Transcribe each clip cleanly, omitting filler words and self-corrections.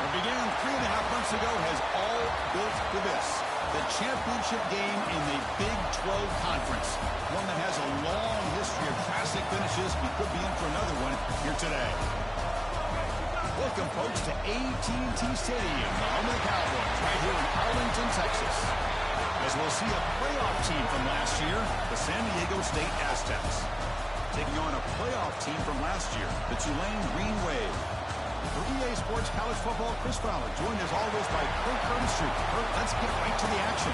What began 3.5 months ago has all built to this. The championship game in the Big 12 Conference. One that has a long history of classic finishes. We could be in for another one here today. Welcome, folks, to AT&T Stadium, the home of the Cowboys, right here in Arlington, Texas. As we'll see a playoff team from last year, the San Diego State Aztecs. Taking on a playoff team from last year, the Tulane Green Wave. For EA Sports College Football, Chris Fowler, joined as always by Kurt Curtis. Kurt, let's get right to the action.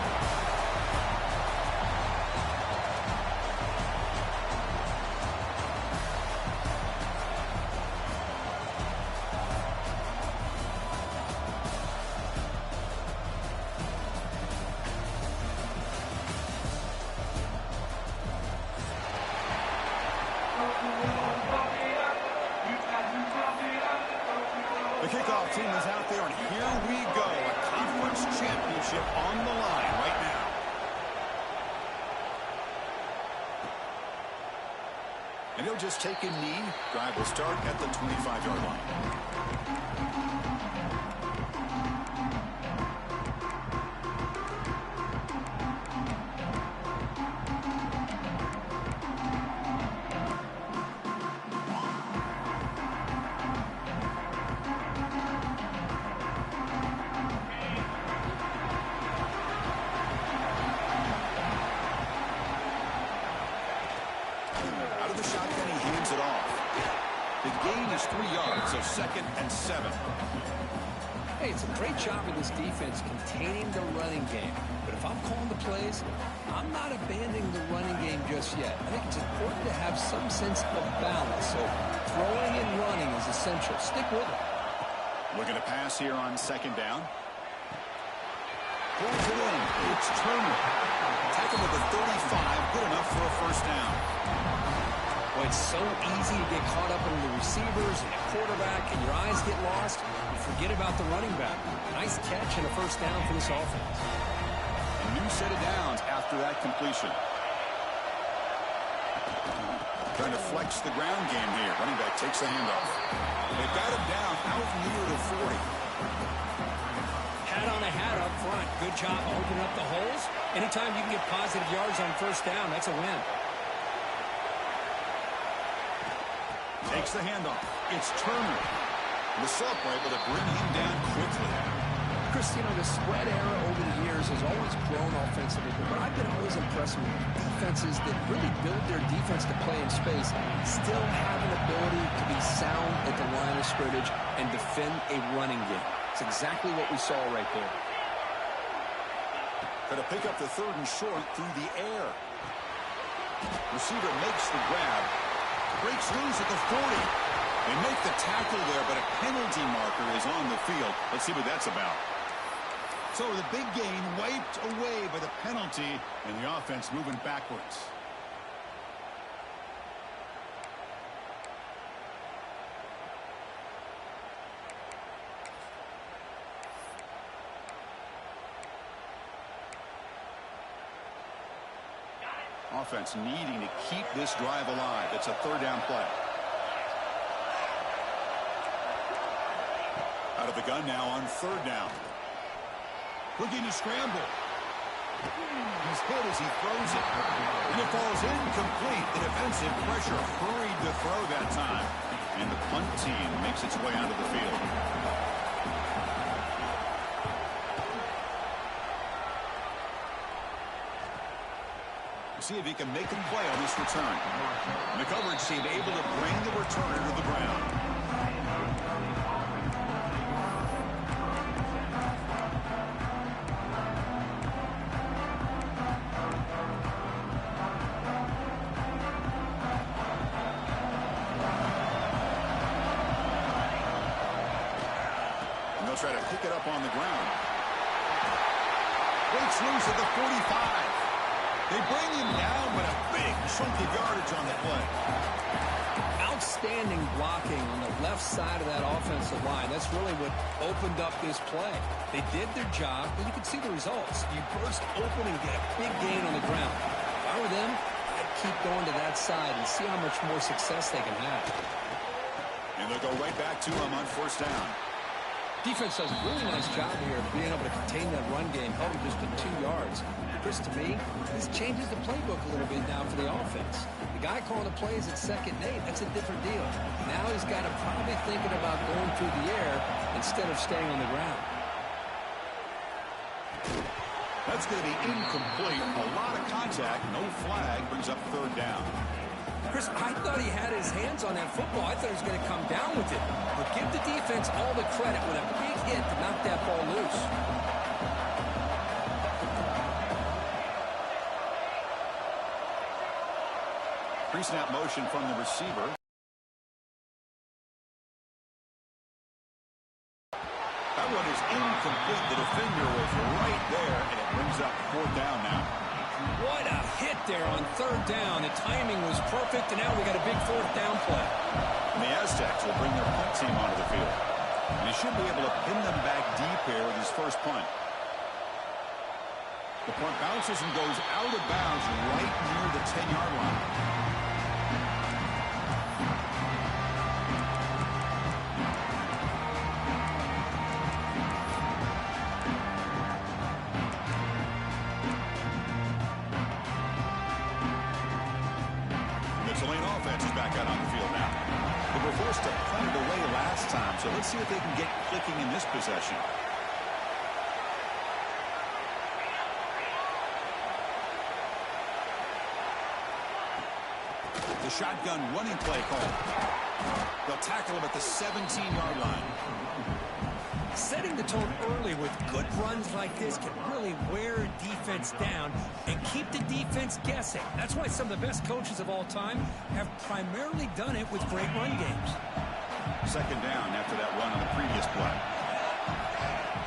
The kickoff team is out there, and here we go. A conference championship on the line right now. And he'll just take a knee. Drive will start at the 25-yard line. Is 3 yards, so 2nd and 7. Hey, it's a great job of this defense containing the running game. But if I'm calling the plays, I'm not abandoning the running game just yet. I think it's important to have some sense of balance. So throwing and running is essential. Stick with it. Looking to pass here on 2nd down. Pulls it in. It's Turner. Tackle to the 35. Good enough for a 1st down. Well, it's so easy to get caught up in the receivers and the quarterback, and your eyes get lost. You forget about the running back. Nice catch and a 1st down for this offense. A new set of downs after that completion. Trying to flex the ground game here. Running back takes the handoff. They've got him down out near the 40. Hat on a hat up front. Good job opening up the holes. Anytime you can get positive yards on 1st down, that's a win. Takes the handoff. It's Turner. The Salk were able to bring him down quickly. Chris, the spread era over the years has always grown offensively, but I've been always impressed with defenses that really build their defense to play in space, still have an ability to be sound at the line of scrimmage and defend a running game. It's exactly what we saw right there. Got to pick up the 3rd and short through the air. Receiver makes the grab. Breaks loose at the 40. They make the tackle there, but a penalty marker is on the field. Let's see what that's about. So the big gain wiped away by the penalty, and the offense moving backwards. Offense needing to keep this drive alive. It's a 3rd down play. Out of the gun now on 3rd down. Looking to scramble. He's hit as he throws it. And it falls incomplete. The defensive pressure hurried to throw that time. And the punt team makes its way onto the field. See if he can make a play on this return. And the coverage team able to bring the returner to the ground. And they'll try to pick it up on the ground. Breaks loose at the 45. They bring him down, but a big chunk of yardage on the play. Outstanding blocking on the left side of that offensive line. That's really what opened up this play. They did their job, and you can see the results. You burst open and get a big gain on the ground. If I were them, I'd keep going to that side and see how much more success they can have. And they'll go right back to him on 1st down. Defense does a really nice job here of being able to contain that run game, held him just to 2 yards. Chris, to me, this changes the playbook a little bit now for the offense. The guy calling the plays at 2nd and 8, that's a different deal. Now he's got to probably thinking about going through the air instead of staying on the ground. That's going to be incomplete. A lot of contact, no flag, brings up 3rd down. Chris, I thought he had his hands on that football. I thought he was going to come down with it. But give the defense all the credit with a big hit to knock that ball loose. Pre-snap motion from the receiver. That one is incomplete. The defender was right there, and it brings up 4th down now. What a hit there on 3rd down. The timing was perfect, and now we got a big 4th down play. And the Aztecs will bring their punt team onto the field. And he should be able to pin them back deep here with his first punt. The punt bounces and goes out of bounds right near the 10-yard line. The Tulane offense is back out on the field now. They were forced to punt it away last time, so let's see if they can get clicking in this possession. The shotgun running play call. They'll tackle him at the 17-yard line. Setting the tone early with good runs like this can really wear a defense down and keep the defense guessing. That's why some of the best coaches of all time have primarily done it with great run games. 2nd down after that run on the previous play.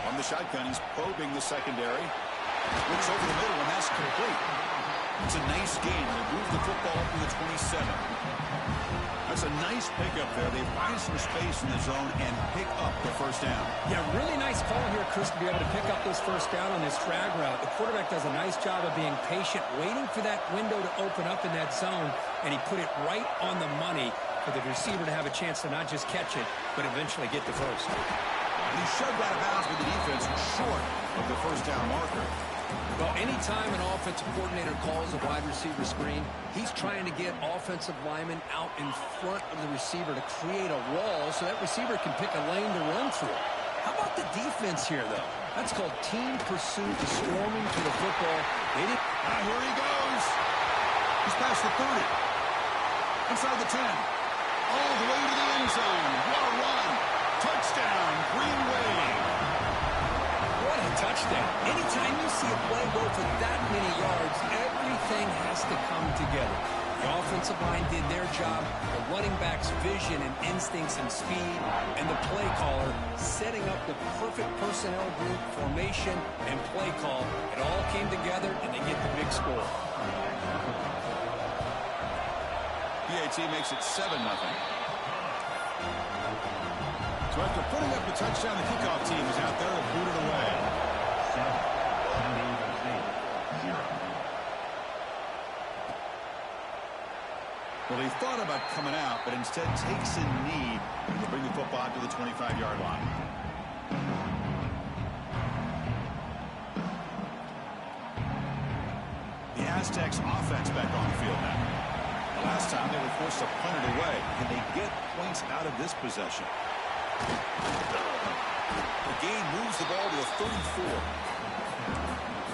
On the shotgun, he's probing the secondary. Looks over the middle, and that's complete. It's a nice game. They move the football up to the 27. That's a nice pickup there. They find some space in the zone and pick up the 1st down. Yeah, really nice call here, Chris, to be able to pick up this 1st down on this drag route. The quarterback does a nice job of being patient, waiting for that window to open up in that zone, and he put it right on the money for the receiver to have a chance to not just catch it, but eventually get the first. And he shoved out of bounds with the defense short of the 1st down marker. Well, anytime an offensive coordinator calls a wide receiver screen, he's trying to get offensive linemen out in front of the receiver to create a wall so that receiver can pick a lane to run through. How about the defense here, though? That's called team pursuit, swarming to the football. Here he goes. He's past the 30. Inside the 10. All the way to the end zone. What a run. Touchdown, Green Wave. What a touchdown. Anytime you see a play go for that many yards, everything has to come together. The offensive line did their job, the running back's vision and instincts and speed, and the play caller setting up the perfect personnel group, formation, and play call. It all came together, and they get the big score. PAT makes it 7-0. So after putting up the touchdown, the kickoff team is out there to boot it away. Well, he thought about coming out, but instead takes a knee to bring the football out to the 25-yard line. The Aztecs offense back on the field now. The last time they were forced to punt it away. Can they get points out of this possession? The gain moves the ball to the 34.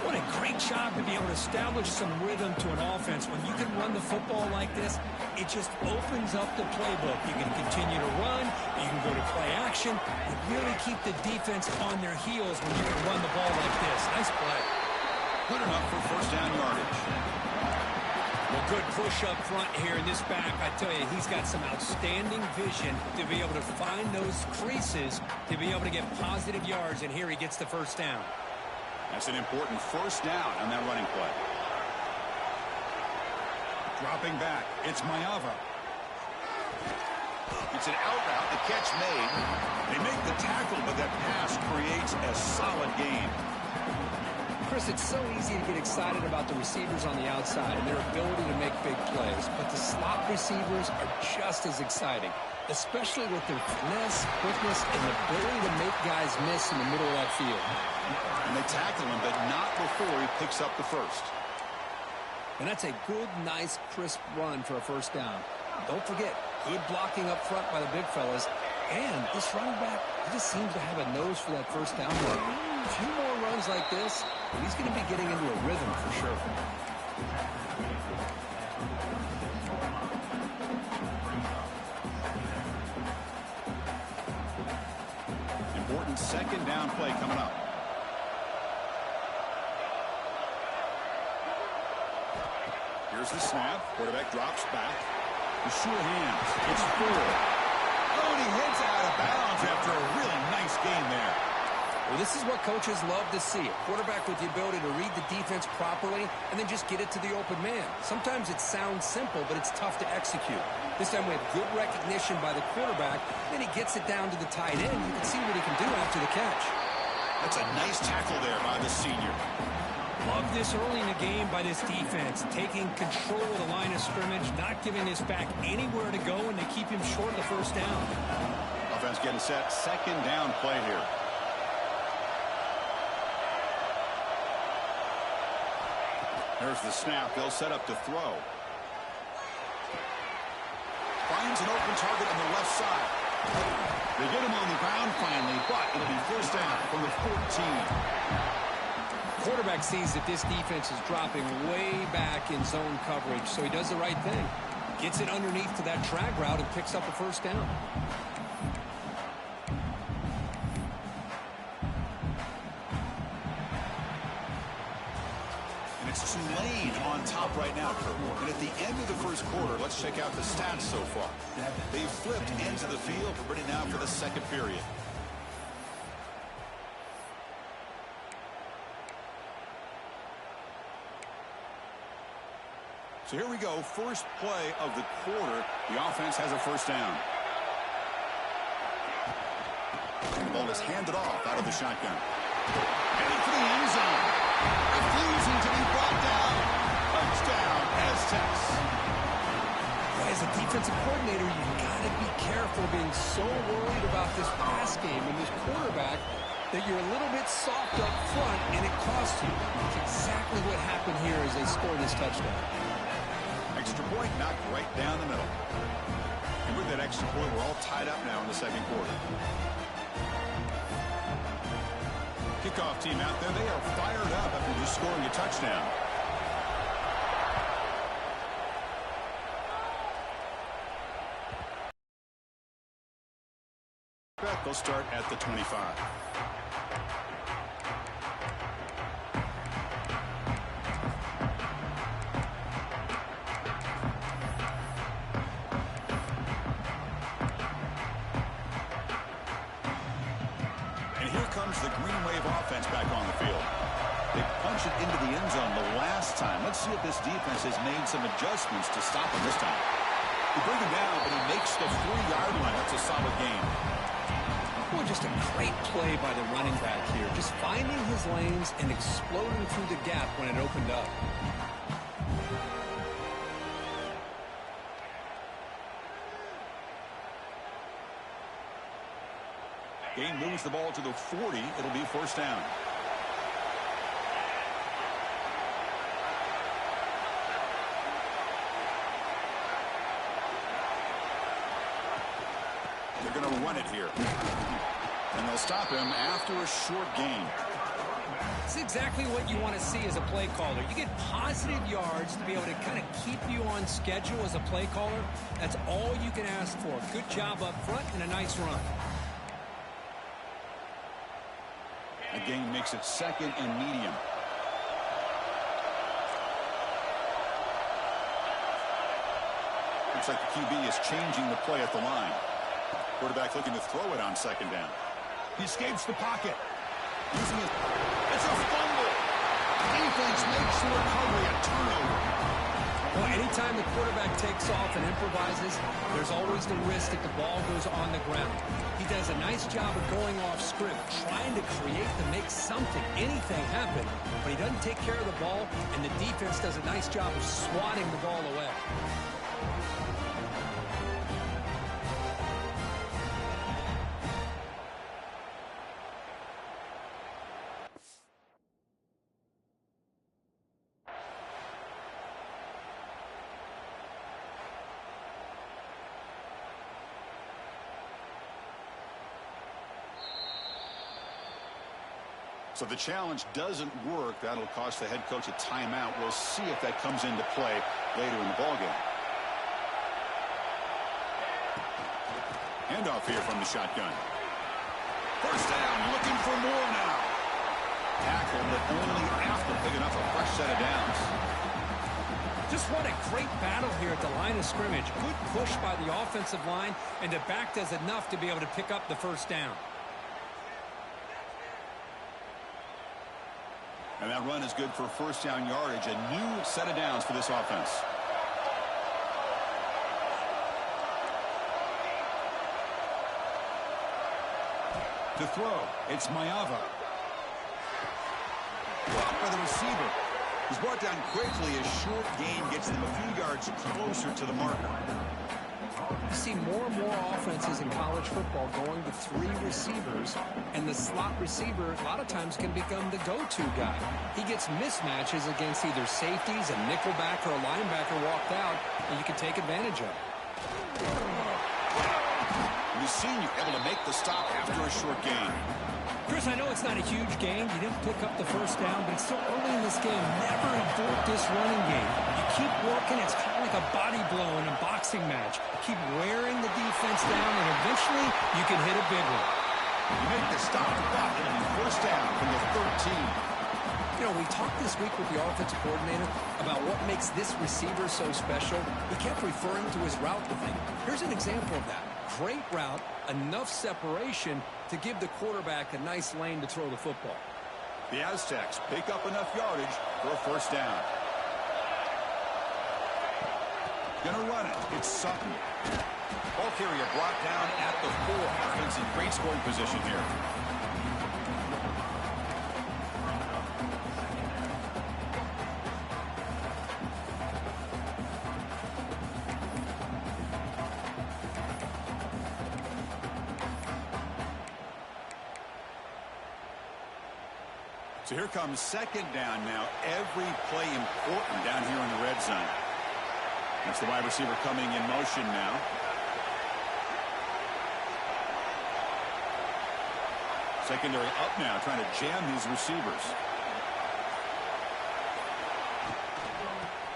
What a great job to be able to establish some rhythm to an offense. When you can run the football like this, it just opens up the playbook. You can continue to run, you can go to play action, and really keep the defense on their heels when you can run the ball like this. Nice play. Good enough for 1st down yardage. Well, good push up front here in this back. I tell you, he's got some outstanding vision to be able to find those creases, to be able to get positive yards, and here he gets the 1st down. That's an important 1st down on that running play. Dropping back, it's Mayava. It's an out route, the catch made. They make the tackle, but that pass creates a solid gain. Chris, it's so easy to get excited about the receivers on the outside and their ability to make big plays, but the slot receivers are just as exciting, especially with their finesse, quickness, and the ability to make guys miss in the middle of that field. And they tackle him, but not before he picks up the first. And that's a good, nice, crisp run for a first down. Don't forget, good blocking up front by the big fellas. And this running back, he just seems to have a nose for that first down mark. A few more runs like this, and he's going to be getting into a rhythm for sure. Important second down play coming up. Here's the snap. Quarterback drops back. The sure hands. It's 4. Oh, and he hits out of bounds after a really nice game there. Well, this is what coaches love to see. A quarterback with the ability to read the defense properly and then just get it to the open man. Sometimes it sounds simple, but it's tough to execute. This time we have good recognition by the quarterback. Then he gets it down to the tight end. You can see what he can do after the catch. That's a nice tackle there by the senior. Love this early in the game by this defense, taking control of the line of scrimmage, not giving this back anywhere to go, and they keep him short of the first down. Offense getting set. Second down play here. There's the snap. They'll set up to throw. Finds an open target on the left side. They get him on the ground finally, but it'll be first down from the 14. Quarterback sees that this defense is dropping way back in zone coverage, so he does the right thing. Gets it underneath to that drag route and picks up a first down. And it's Tulane on top right now, Kurt. And at the end of the first quarter, let's check out the stats so far. They've flipped ends of the field. We're ready now for the second period. So here we go, first play of the quarter. The offense has a first down. And the ball is handed off out of the shotgun. Headed for the end zone. Refusing to be brought down. Touchdown, Aztecs. As a defensive coordinator, you've got to be careful being so worried about this pass game and this quarterback that you're a little bit soft up front and it costs you. It's exactly what happened here as they scored this touchdown. Extra point knocked right down the middle. And with that extra point, we're all tied up now in the second quarter. Kickoff team out there. They are fired up after just scoring a touchdown. They'll start at the 25. The Green Wave offense back on the field. They punch it into the end zone the last time. Let's see if this defense has made some adjustments to stop him this time. They bring him down, but he makes the 3-yard line. That's a solid game. Well, just a great play by the running back here. Just finding his lanes and exploding through the gap when it opened up. Gain moves the ball to the 40. It'll be first down. They're going to run it here. And they'll stop him after a short gain. It's exactly what you want to see as a play caller. You get positive yards to be able to kind of keep you on schedule as a play caller. That's all you can ask for. Good job up front and a nice run. A gain makes it second and medium. Looks like the QB is changing the play at the line. Quarterback looking to throw it on second down. He escapes the pocket. Using it. It's a fumble. Defense makes the recovery, a turnover. Well, anytime the quarterback takes off and improvises, there's always the risk that the ball goes on the ground. He does a nice job of going off script, trying to create to make something, anything happen, but he doesn't take care of the ball, and the defense does a nice job of swatting the ball away. So the challenge doesn't work. That'll cost the head coach a timeout. We'll see if that comes into play later in the ballgame. Handoff here from the shotgun. First down, looking for more now. Tackle, but only after picking up a fresh set of downs. Just what a great battle here at the line of scrimmage. Good push by the offensive line, and the back does enough to be able to pick up the first down. And that run is good for first down yardage. A new set of downs for this offense. To throw, it's Mayava. Blocked by the receiver. He's brought down quickly. A short gain gets them a few yards closer to the marker. You see more and more offenses in college football going to 3 receivers, and the slot receiver a lot of times can become the go-to guy. He gets mismatches against either safeties, a nickelback, or a linebacker walked out, and you can take advantage of it. We've seen you able to make the stop after a short gain. Chris, I know it's not a huge gain. You didn't pick up the first down, but it's still early in this game. Never abort this running game. You keep working. It's kind of like a body blow in a boxing match. Keep wearing the defense down, and eventually you can hit a big one. You make the stop to block it, and first down from the 13. You know, we talked this week with the offensive coordinator about what makes this receiver so special. He kept referring to his route running. Here's an example of that. Great route, enough separation to give the quarterback a nice lane to throw the football. The Aztecs pick up enough yardage for a first down. Gonna run it. It's Sutton. Ball carrier brought down at the 4. Offense in great scoring position here. So here comes second down now. Every play important down here in the red zone. That's the wide receiver coming in motion now. Secondary up now, trying to jam these receivers.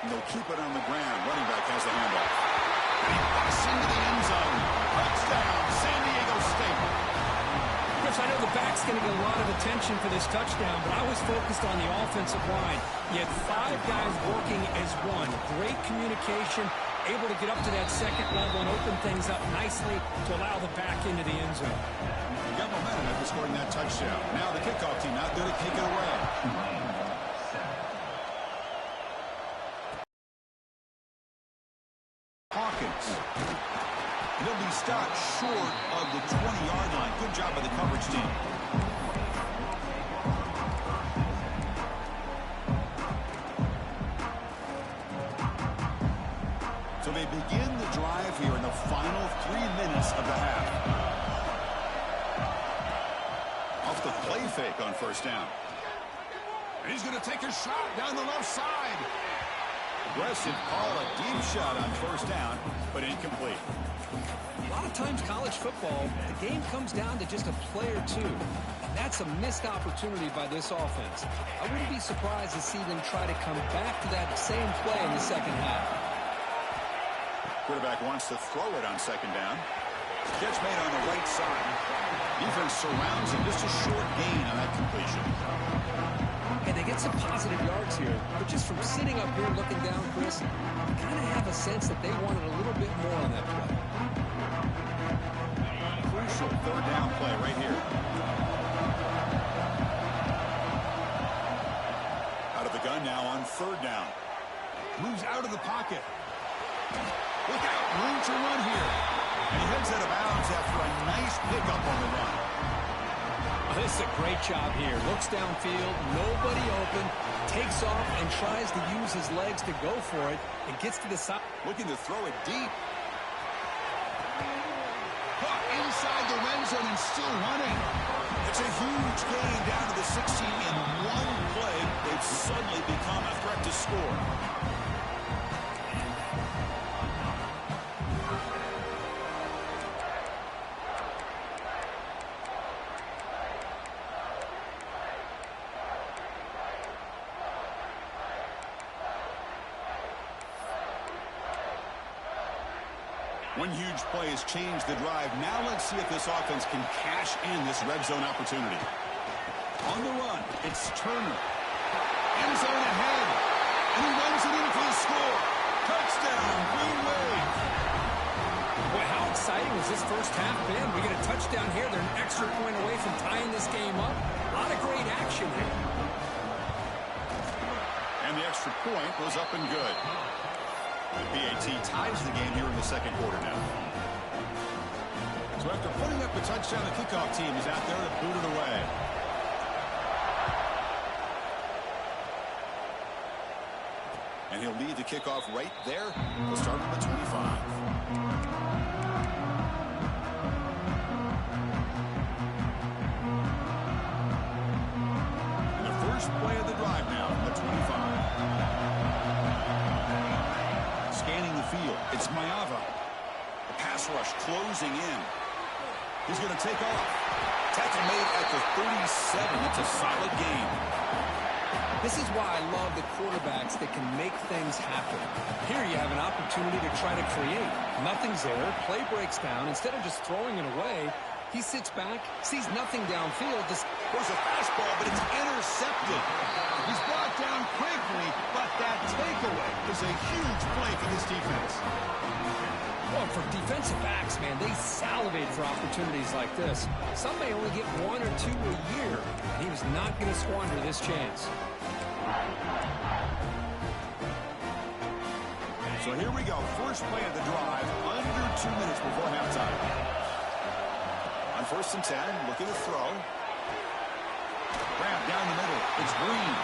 And they'll keep it on the ground. Running back has the handoff. And he busts into the end zone. Touchdown, San Diego State. Chris, I know the back's going to get a lot of attention for this touchdown, but I was focused on the offensive line. You had 5 guys working as one. Great communication, able to get up to that second level and open things up nicely to allow the back into the end zone. You got momentum after scoring that touchdown. Now the kickoff team out there to kick it away. Hawkins. He'll be stopped short of the 20-yard line. Good job by the coverage team. So they begin the drive here in the final 3 minutes of the half. Off the play fake on first down. And he's going to take a shot down the left side. Aggressive call, a deep shot on first down, but incomplete. A lot of times college football, the game comes down to just a play or two. And that's a missed opportunity by this offense. I wouldn't be surprised to see them try to come back to that same play in the second half. Quarterback wants to throw it on second down. Catch made on the right side. Defense surrounds him. Just a short gain on that completion. And they get some positive yards here. But just from sitting up here looking down, Chris, you kind of have a sense that they wanted a little bit more on that play. Crucial third down play right here. Out of the gun now on third down. Moves out of the pocket. to run here. And he heads out of bounds after a nice pickup on the run. This is a great job here. Looks downfield, nobody open, takes off and tries to use his legs to go for it and gets to the side. Looking to throw it deep. Caught inside the red zone and still running. It's a huge gain down to the 16 in one play. They've suddenly become a threat to score. One huge play has changed the drive. Now let's see if this offense can cash in this red zone opportunity. On the run, it's Turner. End zone ahead. And he runs it in for the score. Touchdown, Green Wave. Boy, how exciting has this first half been? We get a touchdown here. They're an extra point away from tying this game up. A lot of great action here. And the extra point was up and good. The PAT ties the game here in the second quarter now. So after putting up the touchdown, the kickoff team is out there to boot it away. And he'll lead the kickoff right there. He'll start on the 25. And the first play of the drive now from the 25. Scanning the field. It's Mayava. The pass rush closing in. He's going to take off. Tackle made at the 37. It's a solid game. This is why I love the quarterbacks that can make things happen. Here you have an opportunity to try to create. Nothing's there. Play breaks down. Instead of just throwing it away, he sits back, sees nothing downfield. Just goes a fastball, but it's intercepted. He's brought down quickly, but that takeaway is a huge play for this defense. Well, for defensive backs, man, they salivate for opportunities like this. Some may only get one or two a year, and he was not going to squander this chance. So here we go. First play of the drive, under 2 minutes before halftime. On 1st and 10, looking to throw. Grab down the middle. It's Green.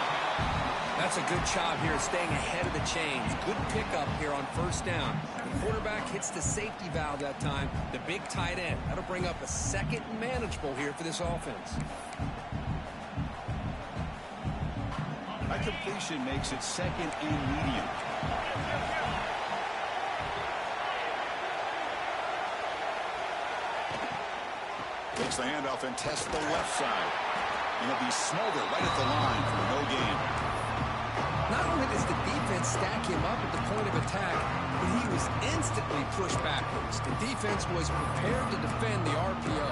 That's a good job here, staying ahead of the chains. Good pickup here on 1st down. The quarterback hits the safety valve that time. The big tight end. That'll bring up a second and manageable here for this offense. That completion makes it second and medium. Takes the handoff and tests the left side. And he'll be smothered right at the line for a no gain. Not only does the defense stack him up at the point of attack, but he was instantly pushed backwards. The defense was prepared to defend the RPO.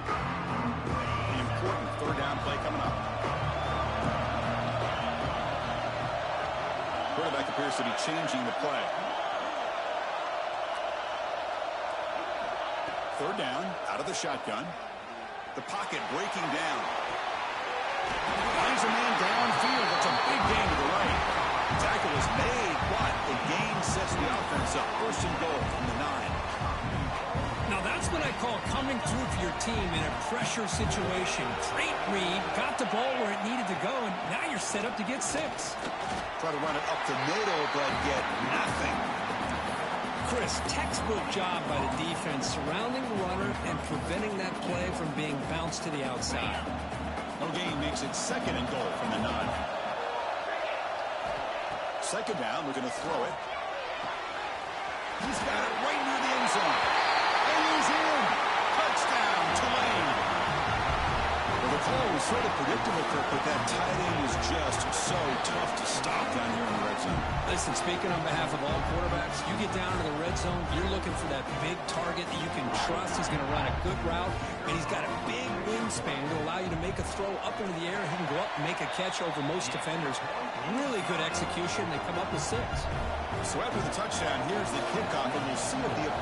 An important 3rd down play coming up. Quarterback appears to be changing the play. 3rd down, out of the shotgun. The pocket breaking down. Finds a man downfield. That's a big gain to the right. Tackle is made, but the gain sets the offense up. 1st and goal from the 9. Now that's what I call coming through for your team in a pressure situation. Great read, got the ball where it needed to go, and now you're set up to get 6. Try to run it up the middle, but get nothing. Chris, textbook job by the defense surrounding the runner and preventing that play from being bounced to the outside. No gain makes it 2nd and goal from the 9. 2nd down, we're going to throw it. He's got it right near the end zone. And he's in. Touchdown, Tulane. Well, the call was sort of predictable, Kirk, but that tight end was just so tough to stop down here in the red zone. Listen, speaking on behalf of all quarterbacks, you get down to the red zone, you're looking for that big target that you can trust. He's going to run a good route, and he's got a big wingspan to allow you to make a throw up into the air. He can go up and make a catch over most defenders. Really good execution. They come up with 6. So after the touchdown, here's the kickoff, and we'll see if the